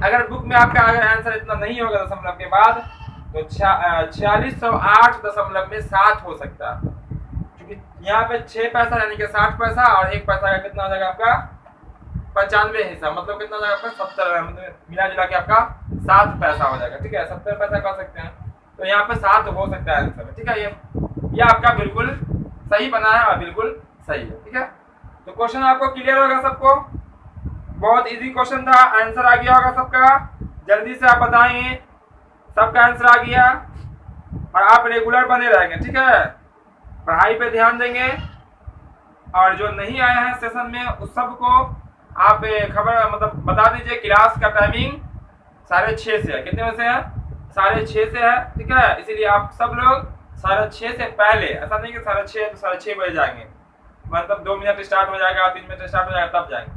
अगर बुक में आपका अगर आंसर इतना नहीं होगा दशमलव के बाद, तो 4608.7 हो सकता है, क्योंकि यहाँ पे 6 पैसा यानी कि 60 पैसा, और 1 पैसा का कितना हो जाएगा आपका? 95 हिस्सा, मतलब कितना हो जाएगा आपका? 70, मतलब मिला जुला के आपका 7 पैसा हो जाएगा। ठीक है, 70 पैसा कह सकते हैं, तो यहाँ पे 7 हो सकता है आंसर। ठीक है, ये आपका बिल्कुल सही बना है और बिल्कुल सही है। ठीक है, तो क्वेश्चन आपको क्लियर होगा सबको? बहुत इजी क्वेश्चन था, आंसर आ गया होगा सबका। जल्दी से आप बताएं, सबका आंसर आ गया, और आप रेगुलर बने रहेंगे। ठीक है, पढ़ाई पे ध्यान देंगे, और जो नहीं आया है सेशन में उस सबको आप खबर मतलब बता दीजिए। क्लास का टाइमिंग 6:30 से है। कितने बजे से है? 6:30 से है। ठीक है, इसीलिए आप सब लोग 6:30 से पहले, ऐसा नहीं कि 6:30 तो 6:30 बजे जाएंगे, मतलब 2 मिनट स्टार्ट हो जाएगा, 3 मिनट स्टार्ट हो जाएगा, तब जाएंगे।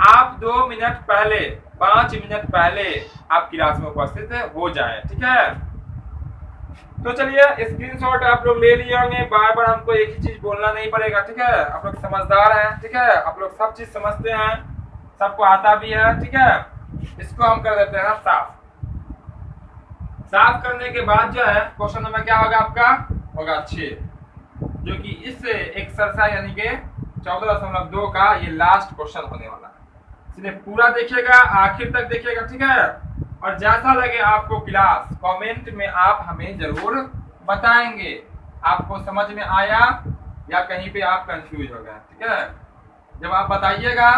आप 2 मिनट पहले, 5 मिनट पहले आप क्लास में उपस्थित हो जाएं। ठीक है, तो चलिए स्क्रीनशॉट आप लोग ले लिए होंगे। बार बार हमको एक ही चीज बोलना नहीं पड़ेगा। ठीक है, आप लोग समझदार हैं। ठीक है, आप लोग सब चीज समझते हैं, सबको आता भी है। ठीक है, इसको हम कर देते हैं साफ। साफ करने के बाद जो है क्वेश्चन नंबर क्या होगा आपका? होगा 6, जो कि इस एक्सरसाइज यानी कि 14.2 का ये लास्ट क्वेश्चन होने वाला है। इसलिए पूरा देखिएगा, आखिर तक देखिएगा। ठीक है, और जैसा लगे आपको क्लास, कमेंट में आप हमें जरूर बताएंगे आपको समझ में आया या कहीं पे आप कंफ्यूज हो गए। ठीक है, जब आप बताइएगा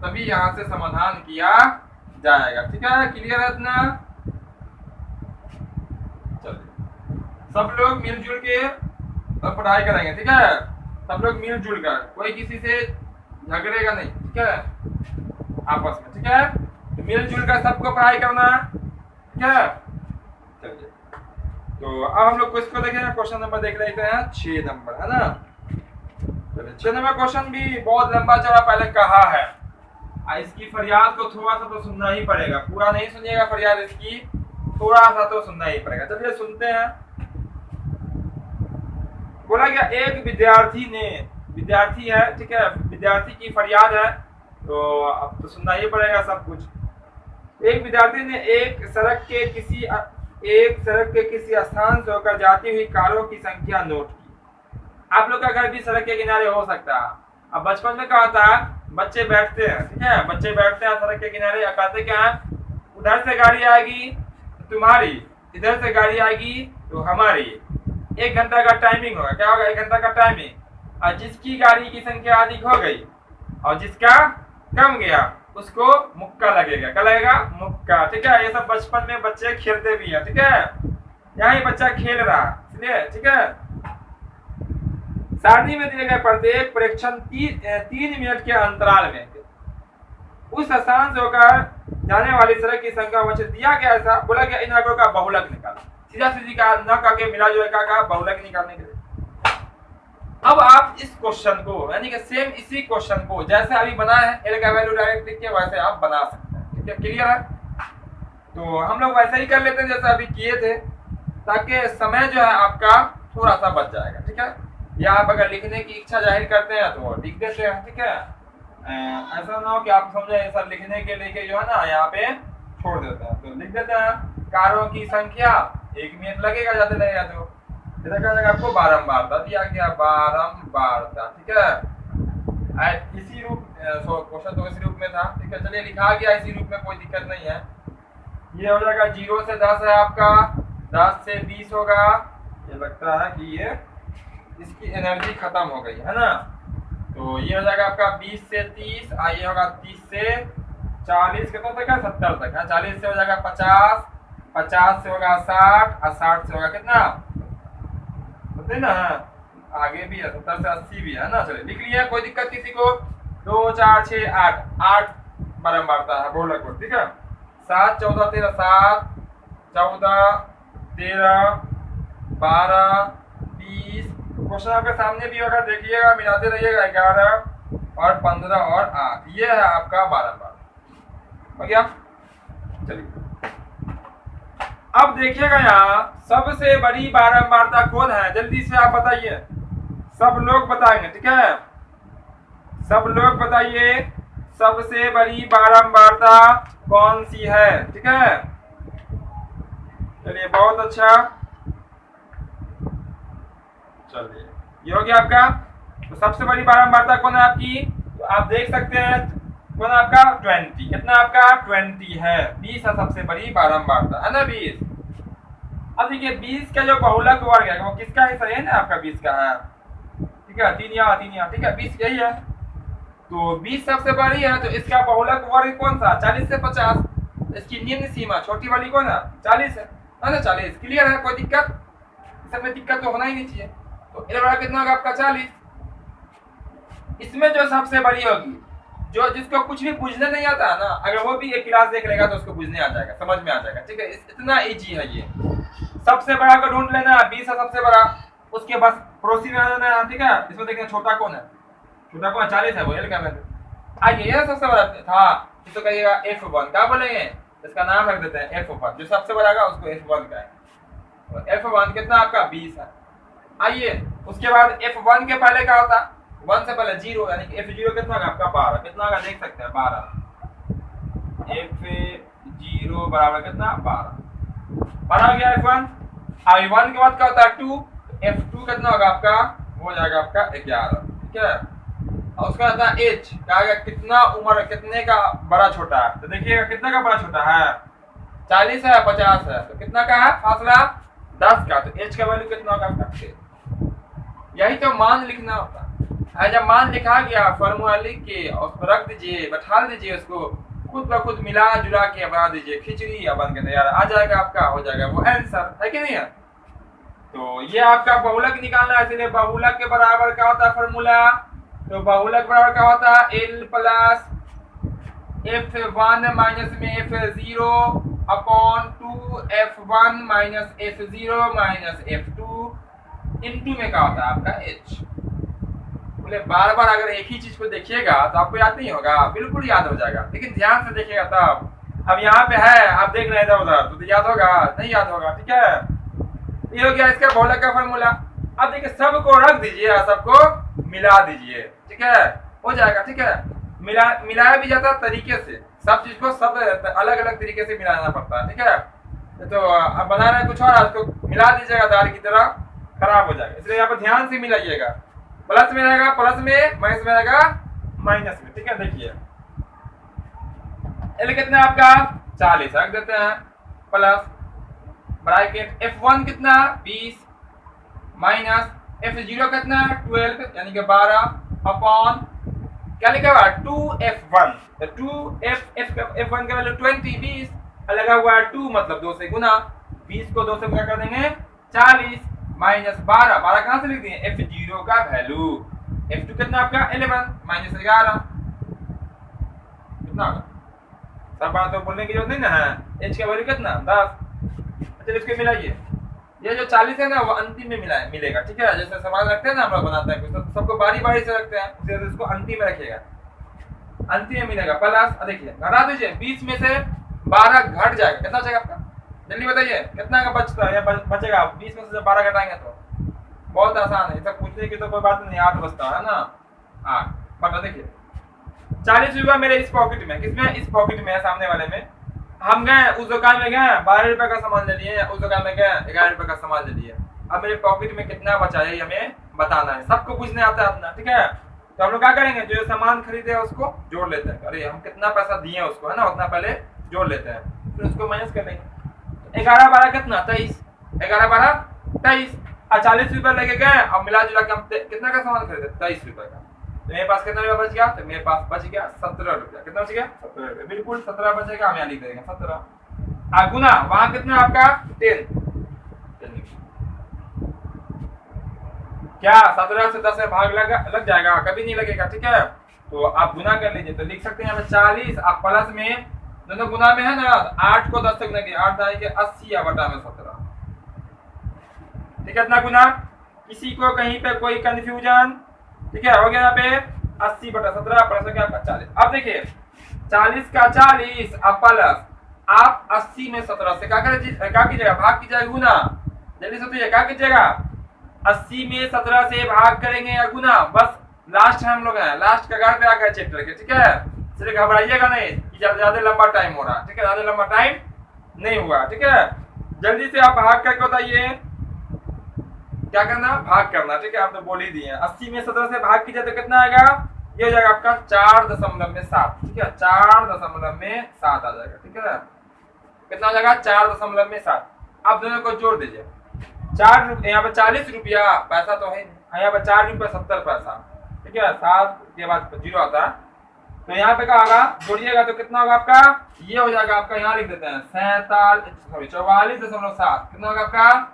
तभी यहाँ से समाधान किया जाएगा। ठीक है, क्लियर है इतना? चलिए सब लोग मिलजुल के और पढ़ाई करेंगे, ठीक है। सब लोग मिलजुल कर, कोई किसी से झगड़ेगा नहीं, ठीक है, आपस में, ठीक है। तो मिलजुल कर सबको पढ़ाई करना है, ठीक है। चलिए, तो अब हम लोग इसको देखेंगे, क्वेश्चन नंबर देख लेते हैं 6 नंबर, है ना। चलिए, 6 नंबर क्वेश्चन भी बहुत लंबा चौड़ा पहले कहा है। इसकी फरियाद को थोड़ा सा तो सुनना ही पड़ेगा, पूरा नहीं सुनिएगा फरियाद इसकी, थोड़ा सा तो सुनना ही पड़ेगा। चलिए सुनते हैं। बोला गया एक विद्यार्थी है, ठीक है, विद्यार्थी की फरियाद है, तो अब तो सुनना ही पड़ेगा सब कुछ। एक विद्यार्थी ने एक सड़क के किसी स्थान से होकर जाती हुई कारों की संख्या नोट की। आप लोग का घर भी सड़क के किनारे हो सकता है। अब बचपन में क्या होता है, बच्चे बैठते हैं, ठीक है, बच्चे बैठते हैं सड़क के किनारे, कहते क्या है, उधर से गाड़ी आएगी तो तुम्हारी, इधर से गाड़ी आएगी तो हमारी। 1 घंटा का टाइमिंग होगा, क्या होगा, 1 घंटा का टाइमिंग। और जिसकी गाड़ी की संख्या अधिक हो गई और जिसका कम गया उसको मुक्का लगेगा। क्या लगेगा, मुक्का, ठीक है। ये सब बचपन में बच्चे खेलते भी है, ठीक है, यहाँ ही बच्चा खेल रहा है, इसलिए, ठीक है। सारणी में दिए गए प्रत्येक परीक्षण 3 मिनट के अंतराल में उस स्थान से होकर जाने वाली सड़क की संख्या वंचित दिया गया। ऐसा बोला गया इन अंकों का बहुलक निकाला। सीधा सीधी का न करके मिला जुला का बहुलक निकालने के लिए। अब आप इस क्वेश्चन को, यानी कि सेम इसी क्वेश्चन को जैसे अभी बना है, एल का वैल्यू डायरेक्ट लिख के वैसे आप बना सकते हैं, ठीक है, क्लियर है। तो हम लोग वैसे ही कर लेते हैं जैसे अभी किए थे, ताकि समय जो है आपका थोड़ा सा बच जाएगा, ठीक है। या आप अगर लिखने की इच्छा जाहिर करते हैं तो लिख देते हैं, ठीक है। ऐसा ना हो कि आप समझे ऐसा लिखने के लिए जो है ना यहाँ पे छोड़ देते हैं, तो लिख देते हैं कारों की संख्या, 1 मिनट लगेगा जाते लगेगा, तो इधर आपको बारंबारता दिया गया, बारंबारता, ठीक है। इसी रूप क्वेश्चन तो इसी रूप में था, ठीक है। चलिए लिखा गया इसी रूप में, कोई दिक्कत नहीं है। ये हो जाएगा 0 से 10 है आपका, 10 से 20 होगा। ये लगता है कि ये इसकी एनर्जी खत्म हो गई है ना, तो ये हो जाएगा आपका 20 से 30, ये होगा 30 से 40, कितना तक है, 70 तक है। 40 से हो जाएगा 50, 50 से होगा 60, और 60 से होगा कितना, बताइए ना, आगे भी है 70 से 80 भी है ना। चलिए लिख लिया, कोई दिक्कत किसी को। 2 4 6 8 8 बारंबारता है बहुलक को, ठीक है। 7 14 13 7 14 13 12 20। क्वेश्चन आपके सामने भी होगा, देखिएगा, मिलाते रहिएगा। 11 और 15 और 8, ये है आपका बारंबार, हो गया। चलिए अब देखिएगा यहाँ सबसे बड़ी बारंबारता कौन है, जल्दी से आप बताइए, सब लोग बताएंगे, ठीक है, सब लोग बताइए सबसे बड़ी बारंबारता कौन सी है, ठीक है। चलिए बहुत अच्छा, चलिए ये हो गया आपका। तो सबसे बड़ी बारंबारता कौन है आपकी, तो आप देख सकते हैं कौन आपका 20, कितना आपका 20 है, 20 है सबसे बड़ी बारंबारता, है ना 20। अब देखिए 20 का जो बहुलक वर्ग है वो किसका हिस्सा है ना, आपका 20 का है, ठीक है, 3 यहाँ 3 यहाँ, ठीक है, 20 यही है। तो 20 सबसे बड़ी है, तो इसका बहुलक वर्ग कौन सा, 40 से 50। इसकी निम्न सीमा छोटी वाली कौन है, 40 है ना, 40, क्लियर है, कोई दिक्कत, इसमें दिक्कत तो होना ही नहीं चाहिए। तो ये बड़ा कितना होगा आपका 40। इसमें जो सबसे बड़ी होगी, जो जिसको कुछ भी बुझने नहीं आता है ना, अगर वो भी एक क्लास देख लेगा तो उसको बुझने आ जाएगा, समझ में आ जाएगा, ठीक है। इतना इजी है ये। सबसे बड़ा को ढूंढ लेना, 20 है सबसे बड़ा, उसके बाद पड़ोसी में आ जाना है, ठीक है। इसमें देखना छोटा कौन है, छोटा कौन 40 है, वो एल का वैल्यू। आइए ये सबसे बड़ा था, इसको कहिएगा F1, क्या बोलेंगे, इसका नाम रख देते हैं F1, जो सबसे बड़ा होगा उसको F1 कहेंगे। F1 कितना आपका 20 है। आइए उसके बाद F1 के पहले क्या होता, 1 से पहले 0, यानी कि F0 कितना होगा आपका 12, कितना होगा देख सकते हैं 12, F0 बराबर कितना 12 हो गया F1। अब 1 के बाद क्या होता है 2, F2 कितना होगा आपका, हो जाएगा आपका 11, ठीक है। और उसका होता है H, कहा कितना उम्र कितने का बड़ा छोटा है, तो देखिएगा कितना का बड़ा छोटा है, 40 है 50 है, तो कितना का है फासला 10 का, तो H का वैल्यू कितना होगा आपका 6। यही तो मान लिखना होता है। जब मान लिखा गया फॉर्मूला लिख के और उसको रख दीजिए, बैठा दीजिए, उसको खुद ब खुद मिला जुला के बना दीजिए, खिचड़ी या बन के तैयार आ जाएगा आपका, हो जाएगा वो आंसर, है कि नहीं है। तो ये आपका बहुलक निकालना है, इसलिए बहुलक के बराबर क्या होता है फॉर्मूला, तो बहुलक बराबर क्या होता है L प्लस F1 माइनस में F0 upon 2 F1 minus F0 minus F2 into में क्या होता है आपका H। बोले बार बार अगर एक ही चीज को देखिएगा तो आपको याद नहीं होगा, बिल्कुल याद हो जाएगा, लेकिन ध्यान से देखिएगा तब। अब यहाँ पे है, आप देख रहे हैं इधर उधर, तो याद होगा नहीं याद होगा, ठीक है। ये हो गया इसका बहुलक का फॉर्मूला। अब देखिए सबको रख दीजिए, सबको मिला दीजिए, ठीक है, हो जाएगा, ठीक है। मिलाया भी जाता है तरीके से, सब चीज को सब अलग अलग तरीके से मिलाना पड़ता है, ठीक है। तो अब बना रहे हैं कुछ और, उसको मिला दीजिएगा दाल की तरह, खराब हो जाएगा, इसलिए यहाँ पर ध्यान से मिलाइएगा। प्लस में रहेगा प्लस में, माइनस में रहेगा माइनस में, ठीक है। देखिए एल कितना आपका 40 रख देते हैं, प्लस ब्रैकेट F1 कितना 20 माइनस F0 कितना 12 यानी कि 12 अपॉन क्या लिखा हुआ 2F1, तो 2F1 का वैल्यू 20 लगा हुआ है 2 मतलब 2 से गुना, 20 को 2 से गुना कर देंगे 40 माइनस 12 कहां से लिख दिए F0 का वैल्यू, F2 कितना आपका 11 माइनस 11 कितना होगा, सब बात तो बोलने की जरूरत नहीं ना है। H का वैल्यू कितना 10। चलिए इसको मिलाइए, ये जो 40 है ना वो अंतिम में मिलेगा, ठीक है। जैसे सवाल रखते हैं ना हम लोग बनाते हैं कुछ, तो सबको बारी बारी से रखते हैं, उसी इसको अंतिम में रखिएगा, अंतिम में मिलेगा प्लस। देखिए घटा दीजिए, 20 में से 12 घट जाएगा, कितना बचेगा आपका जल्दी बताइए, कितना का बचता है या बचेगा 20 में से जब 12 घटाएंगे तो बहुत आसान है, इतना पूछने की तो कोई बात नहीं, 8 बचता है ना 8। बट देखिए 40 रुपया मेरे इस पॉकेट में, किसमें इस पॉकेट में है सामने वाले में, हम गए उस दुकान में गए 12 रुपए का सामान ले लिए, उस दुकान में गए 11 रुपए का सामान ले लिए, अब मेरे पॉकेट में कितना बचा है हमें बताना है, सबको पूछने आता है अपना, ठीक है। तो हम लोग क्या करेंगे, जो सामान खरीदे उसको जोड़ लेते हैं, अरे हम कितना पैसा दिए उसको है ना उतना पहले जोड़ लेते हैं, फिर उसको माइनस कर लेंगे। 11 12 कितना 23, 11 12 23, 40 रुपए लेके गए, अब मिला जुला के हम कितना का सामान खरीदे 23 रुपए का, तो मेरे पास कितना रुपया बच गया, तो मेरे पास बच गया 17 रुपया, कितना बच गया 17 रुपया, बिल्कुल 17 बचेगा, हम यहाँ लिख देंगे 17। गुना वहां कितना आपका 10, क्या 17 से 10 में भाग लग जाएगा, कभी नहीं लगेगा, ठीक है। तो आप गुना कर लीजिए, तो लिख सकते हैं यहाँ 40, आप प्लस में दोनों गुना में है ना 8 को 10 से गुना किया 8 आएंगे 80 या बटा में 17, ठीक है। इतना गुना, किसी को कहीं पे कोई कंफ्यूजन, ठीक है, हो गया यहाँ पे 80 बटा 17 प्लस हो गया आपका 40। अब देखिए 40 का 40 अब प्लस, आप 80 में 17 से क्या कीजिएगा भाग कीजिएगा गुना, जल्दी सोचिए क्या कीजिएगा 80 में 17 से भाग करेंगे या गुना, बस लास्ट हम लोग हैं, लास्ट कगार पे आ गए चैप्टर के, ठीक है। इसलिए घबराइएगा नहीं कि ज्यादा लंबा टाइम हो रहा है, ठीक है, ज्यादा लंबा टाइम नहीं हुआ, ठीक है। जल्दी से आप भाग करके बताइए क्या करना, भाग करना, ठीक है, आप तो बोल ही दिए 80 में 17 से भाग कीजिए तो कितना आएगा, ये हो जाएगा आपका 4.7, ठीक है, 4.7 आ जाएगा, ठीक है, कितना हो जाएगा 4.7। आप दोनों को जोड़ दीजिए, 4 यहाँ पे 40 रुपया पैसा तो है, यहाँ पे 4 रुपया 70 पैसा, ठीक है, 7 के बाद 0 आता है, तो यहाँ पे क्या होगा जोड़िएगा तो कितना होगा आपका, ये हो जाएगा आपका, यहाँ लिख देते हैं 44.7, कितना होगा आपका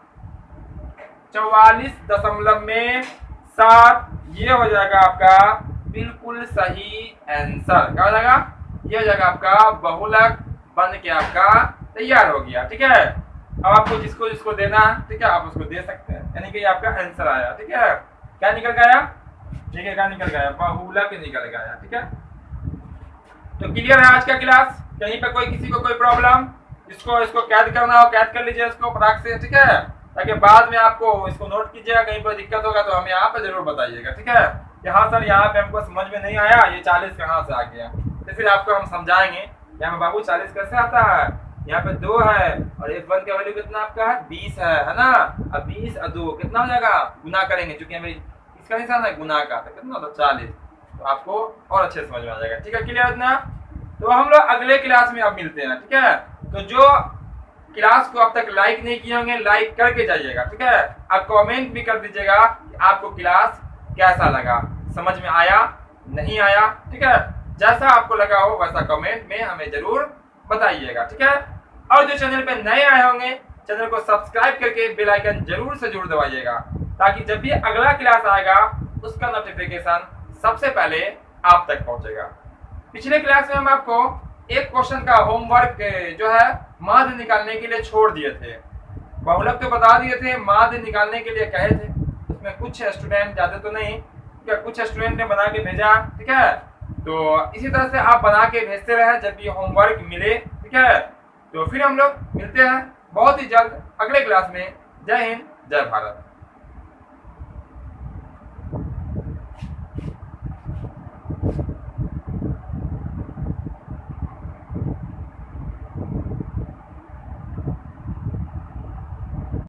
44.7, ये हो जाएगा आपका बिल्कुल सही आंसर, क्या हो जाएगा, ये हो जाएगा आपका बहुलक बन के आपका तैयार हो गया, ठीक है। अब आपको जिसको जिसको देना है, ठीक है, आप उसको दे सकते हैं, यानी कि आपका आंसर आया, ठीक है, क्या निकल गया, ठीक है, क्या निकल गया बहुलक निकल गया, ठीक है। तो क्लियर है आज का क्लास, कहीं पे कोई किसी को कोई प्रॉब्लम, इसको कैद करना हो कैद कर लीजिए इसको फटाक से, ठीक है, ताकि बाद में आपको इसको नोट कीजिएगा, कहीं पर दिक्कत होगा तो हमें यहाँ पे जरूर बताइएगा, ठीक है, कि हाँ सर यहाँ पे हमको समझ में नहीं आया, ये 40 कहाँ से आ गया, तो फिर आपको हम समझाएंगे यहाँ पे बाबू 40 कैसे आता है, यहाँ पे 2 है और F1 का वैल्यू कितना आपका है 20 है ना, अब 20 और 2 कितना हो जाएगा, गुना करेंगे, क्योंकि हमें इसका निशान है गुना का, तो कितना होता 40, तो आपको और अच्छे समझ में आ जाएगा, ठीक है, क्लियर इतना। तो हम लोग अगले क्लास में अब मिलते हैं, ठीक है। तो जो क्लास को अब तक लाइक नहीं किए होंगे लाइक करके जाइएगा, ठीक है, आप कमेंट भी कर दीजिएगा कि आपको क्लास कैसा लगा, समझ में आया नहीं आया, ठीक है, जैसा आपको लगा हो वैसा कमेंट में हमें जरूर बताइएगा, ठीक है। और जो चैनल पे नए आए होंगे चैनल को सब्सक्राइब करके बेल आइकन जरूर से जरूर दबाइएगा, ताकि जब भी अगला क्लास आएगा उसका नोटिफिकेशन सबसे पहले आप तक पहुंचेगा। पिछले क्लास में हम आपको एक क्वेश्चन का होमवर्क जो है माध्य निकालने के लिए छोड़ दिए थे। बहुलक तो बता दिए थे, माध्य निकालने के लिए कहे थे। उसमें कुछ स्टूडेंट, ज्यादा तो नहीं, कुछ स्टूडेंट ने बना के भेजा, ठीक है। तो इसी तरह से आप बना के भेजते रहे जब भी होमवर्क मिले, ठीक है। तो फिर हम लोग मिलते हैं बहुत ही जल्द अगले क्लास में। जय हिंद, जय भारत।